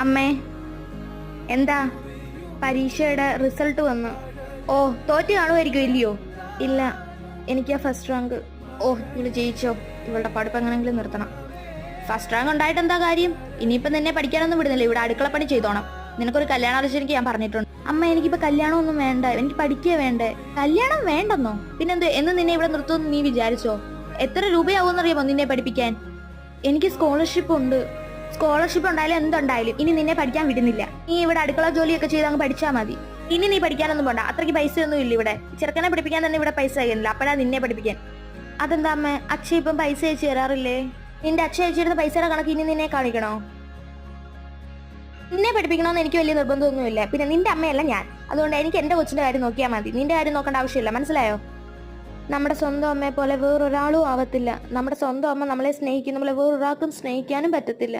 അമ്മേ, എന്താ? പരീക്ഷയുടെ റിസൾട്ട് വന്നു. ഓ, തോറ്റ് കാണുമായിരിക്കും ഇല്ലയോ? ഇല്ല, എനിക്ക് ഫസ്റ്റ് റാങ്ക്. ഓ, ഇവള് ജയിച്ചോ? ഇവളുടെ പഠിപ്പ് എങ്ങനെങ്കിലും നിർത്തണം. ഫസ്റ്റ് റാങ്ക് ഉണ്ടായിട്ട് എന്താ കാര്യം? ഇനിയിപ്പം നിന്നെ പഠിക്കാനൊന്നും വിടുന്നില്ല, ഇവിടെ അടുക്കളപ്പണി ചെയ്തോണം. നിനക്കൊരു കല്യാണാലോചനയ്ക്ക് ഞാൻ പറഞ്ഞിട്ടുണ്ട്. അമ്മ, എനിക്കിപ്പോ കല്യാണമൊന്നും വേണ്ട, എനിക്ക് പഠിക്കുക വേണ്ടേ. കല്യാണം വേണ്ടെന്നോ? പിന്നെന്ത്? എന്ന് നിന്നെ ഇവിടെ നിർത്തുമെന്ന് നീ വിചാരിച്ചോ? എത്ര രൂപയാവുമെന്നറിയാമോ നിന്നെ പഠിപ്പിക്കാൻ? എനിക്ക് സ്കോളർഷിപ്പ് ഉണ്ട്. സ്കോളർഷിപ്പ് ഉണ്ടായാലും എന്തുണ്ടായാലും ഇനി നിന്നെ പഠിക്കാൻ വിടുന്നില്ല. നീ ഇവിടെ അടുക്കള ജോലിയൊക്കെ ചെയ്ത് അങ്ങ് പഠിച്ചാൽ മതി. ഇനി നീ പഠിക്കാനൊന്നും പോണ്ട, അത്രയ്ക്ക് പൈസയൊന്നും ഇല്ല ഇവിടെ. ചെറുക്കനെ പഠിപ്പിക്കാൻ തന്നെ ഇവിടെ പൈസ കഴിയുന്നില്ല, അപ്പഴാ നിന്നെ പഠിപ്പിക്കാൻ. അതെന്താ അമ്മ, അച്ഛൻ ഇപ്പം പൈസ അയച്ചു തരാറില്ലേ? നിന്റെ അച്ഛൻ അയച്ചിരുന്ന പൈസയുടെ കണക്ക് ഇനി നിന്നെ കാണിക്കണോ? നിന്നെ പഠിപ്പിക്കണമെന്ന് എനിക്ക് വലിയ നിർബന്ധമൊന്നുമില്ല. പിന്നെ നിന്റെ അമ്മയല്ല ഞാൻ, അതുകൊണ്ട് എനിക്ക് എന്റെ കൊച്ചിന്റെ കാര്യം നോക്കിയാൽ മതി. നിന്റെ കാര്യം നോക്കേണ്ട ആവശ്യമില്ല, മനസ്സിലായോ? നമ്മുടെ സ്വന്തം അമ്മയെ പോലെ വേറൊരാളും ആവത്തില്ല. നമ്മുടെ സ്വന്തം അമ്മ നമ്മളെ സ്നേഹിക്കുന്ന പോലെ വേറൊരാൾക്കും സ്നേഹിക്കാനും പറ്റത്തില്ല.